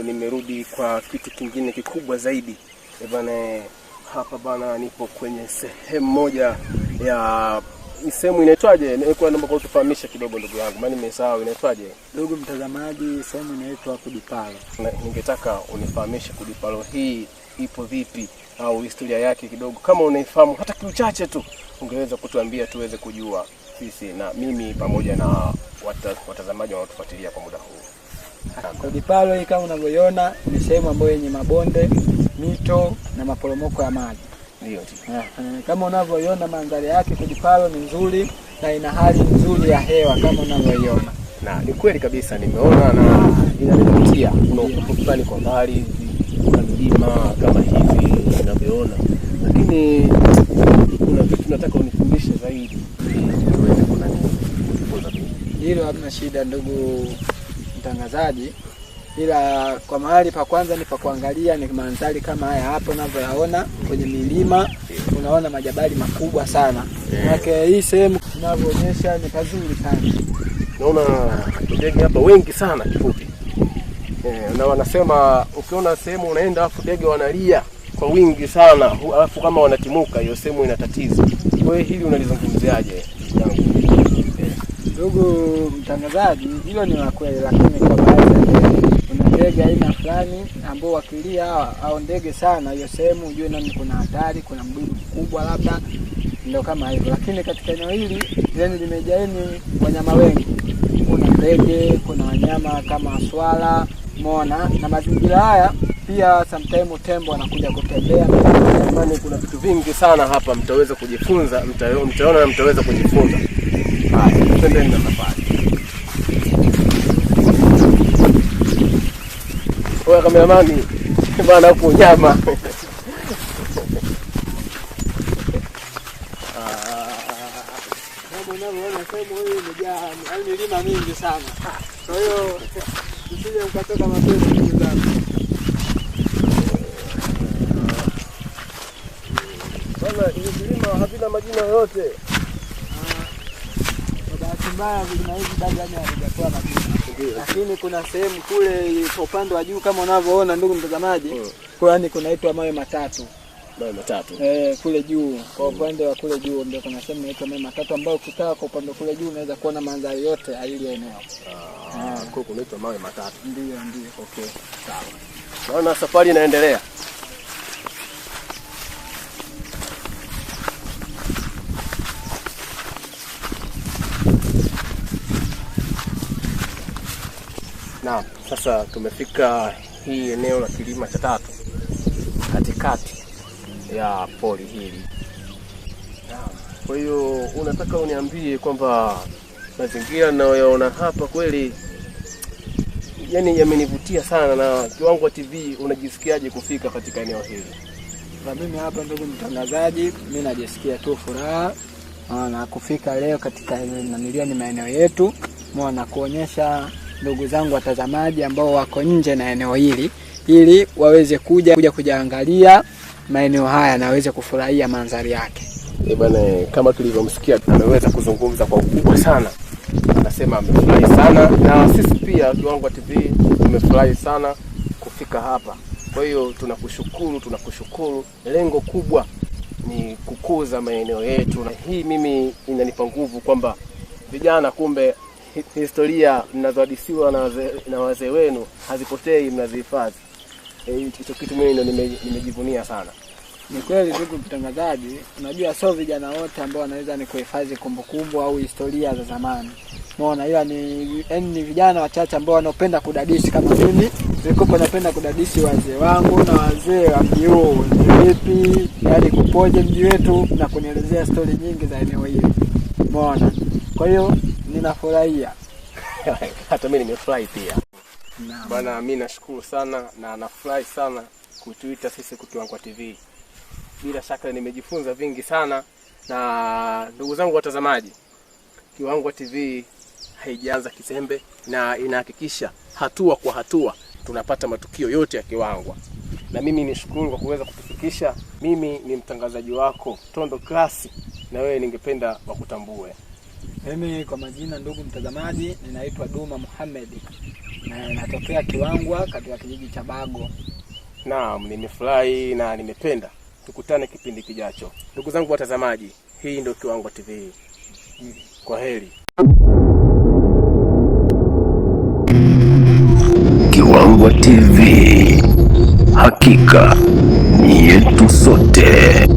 leo nimerudi kwa kitu kingine kikubwa zaidi. Bwana, hapa bana nipo kwenye sehemu moja ya sehemu inaitwaje? Nilikuwa naomba kutufahamisha kidogo ndugu yangu, maana nimesahau inaitwaje. Ndugu mtazamaji, sehemu inaitwa Kudipalo. Ningetaka unifahamishe Kudipalo hii ipo vipi au historia yake kidogo, kama unaifahamu hata kiuchache tu ungeweza kutuambia tuweze kujua sisi na mimi pamoja na watazamaji wanaotufuatilia kwa muda huu. Kudipalo hii kama unavyoiona ni sehemu ambayo yenye mabonde, mito na maporomoko ya maji. Ndio. Kama unavyoiona mandhari yake Kudipalo ni nzuri na ina hali nzuri ya hewa kama unavyoiona. Na ni kweli kabisa nimeona na inanivutia. Kuna upepo fulani kwa mbali, kuna milima kama hivi ninavyoona. Lakini kuna vitu nataka unifundishe zaidi. Tuweze kujifunza mimi. Hilo hamna shida ndugu mtangazaji. Ila kwa mahali pa kwanza ni pa kuangalia ni mandhari kama haya hapo unavyoyaona kwenye milima, unaona majabali makubwa sana. Maana hii sehemu tunavyoonyesha ni pazuri sana. Naona ndege hapa wengi sana kifupi. Na wanasema ukiona sehemu unaenda afu ndege wanalia kwa wingi sana, alafu kama wanatimuka hiyo sehemu ina tatizo. Kwa hiyo hili unalizungumziaje? Ndugu mtangazaji, hilo ni la kweli, lakini kwa baadhi ya kuna ndege aina fulani ambao wakilia au ndege sana hiyo sehemu ujue nani kuna hatari, kuna mdudu mkubwa labda ndio kama hivyo. Lakini katika eneo hili yani limejaeni wanyama wengi. Kuna ndege, kuna wanyama kama swala, mona, na mazingira haya pia sometimes tembo anakuja kutembea. Maana kuna vitu vingi sana hapa mtaweza kujifunza, mtaona na mtaweza kujifunza. Haya, twendeni na safari. Oya kameramani, bana hapo nyama. Kama unavyoona sehemu hii imejaa milima mingi sana. Kwa hiyo usije ukatoka mapema ndugu zangu. Bana hizi milima havina majina yote. Bahati mbaya vilima hivi bado havijakuwa majina. Lakini kuna sehemu kule kwa upande wa juu kama unavyoona ndugu mtazamaji, kwani kunaitwa mawe matatu. Mawe matatu. Kule juu, kwa upande wa kule juu ndio kuna sehemu inaitwa mawe matatu ambayo ukikaa kwa upande kule juu unaweza kuona mandhari yote ya ile eneo. Kwa kunaitwa mawe matatu. Ndio. Okay. Sawa. Naona safari inaendelea. Na sasa tumefika hii eneo la kilima cha tatu katikati ya pori hili. Kwa hiyo unataka uniambie kwamba mazingira ninayoyaona hapa kweli yani yamenivutia sana, na Kiwangwa TV unajisikiaje kufika katika eneo hili? Na mimi hapa ndugu mtangazaji, mimi najisikia tu furaha na kufika leo katika ni maeneo yetu, na kuonyesha ndugu zangu watazamaji ambao wako nje na eneo hili ili waweze kuja kujaangalia maeneo haya na waweze kufurahia mandhari yake. Bwana, kama tulivyomsikia ameweza kuzungumza kwa ukubwa sana. Anasema amefurahi sana, na sisi pia Kiwangwa TV tumefurahi sana kufika hapa. Kwa hiyo tunakushukuru. Lengo kubwa ni kukuza maeneo yetu, na hii mimi inanipa nguvu kwamba vijana kumbe historia mnazohadithiwa na wazee wenu hazipotei, mnazihifadhi. Hicho kitu mimi ndo nimejivunia sana. Ni kweli ndugu mtangazaji, unajua sio vijana wote ambao wanaweza ni kuhifadhi kumbukumbu au historia za zamani. Umeona, ila ni vijana wachache ambao wanapenda kudadisi kama mimi. Nilikuwa napenda kudadisi wazee wangu na wazee wa mji huu. Vipi, yani kupoje mji wetu na kunielezea story nyingi za eneo hili. Umeona? Kwa hiyo ninafurahia. Hata mimi nimefurahi pia. Bwana, mimi nashukuru sana na nafurahi sana kutuita sisi Kiwangwa TV. Bila shaka nimejifunza vingi sana, na ndugu zangu watazamaji, Kiwangwa TV haijaanza kizembe na inahakikisha hatua kwa hatua tunapata matukio yote ya Kiwangwa. Na mimi nishukuru kwa kuweza kutufikisha. Mimi ni mtangazaji wako Tondo Class, na wewe ningependa wakutambue. Mimi kwa majina ndugu mtazamaji ninaitwa Duma Muhammad. na inatokea Kiwangwa katika kijiji cha Bago. Naam, nimefurahi na nimependa. Tukutane kipindi kijacho. Ndugu zangu watazamaji, hii ndio Kiwangwa TV. Kwa heri. Kiwangwa TV, hakika ni yetu sote.